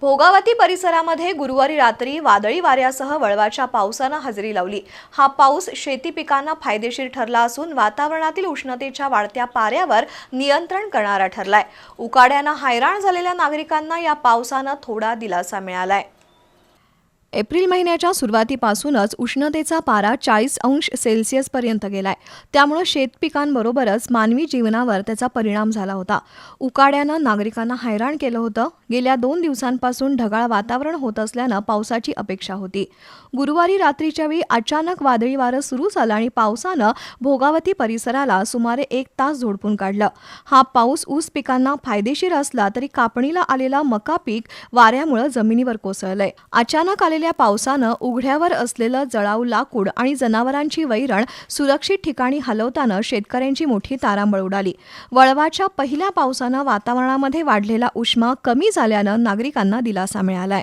भोगावती परिसरामध्ये गुरुवारी रात्री वादळी वाऱ्यासह वळवाच्या पावसानं हजेरी लावली। हा पाऊस शेती पिकांना फायदेशीर ठरला असून वातावरणातील उष्णतेच्या वाढत्या पाऱ्यावर नियंत्रण करणारा ठरलाय। उकाड्यानं हैराण झालेल्या नागरिकांना या पावसानं थोडा दिलासा मिळालाय। एप्रिल महिन्याच्या सुरुवातीपासूनच उष्णतेचा पारा 40° पर्यंत गेलाय। त्यामुळे शेतपिकांबरोबरच मानवी जीवनावर त्याचा परिणाम झाला होता। उकाड्यानं नागरिकांना हैराण केलं होतं। गेल्या 2 दिवसांपासून ढगाळ वातावरण होत असल्यानं पावसाची अपेक्षा होती। गुरुवारी रात्रीच्या वेळी अचानक वादळी वारं सुरू झालं आणि पावसानं भोगावती परिसराला सुमारे 1 तास झोडपून काढलं। हा पाऊस ऊस पिकांना फायदेशीर असला तरी कापणीला आलेला मका पीक वाऱ्यामुळे जमिनीवर कोसळलंय। अचानक आलेल्या पावसानं उघड्यावर असलेलं जळाऊ लाकूड आणि जनावरांची वैरण सुरक्षित ठिकाणी हलवताना शेतकऱ्यांची मोठी तारांबळ उडाली। वळवाच्या पहिल्या पावसानं वातावरणामध्ये वाढलेला उष्मा कमी झाल्यानं नागरिकांना दिलासा मिळालाय।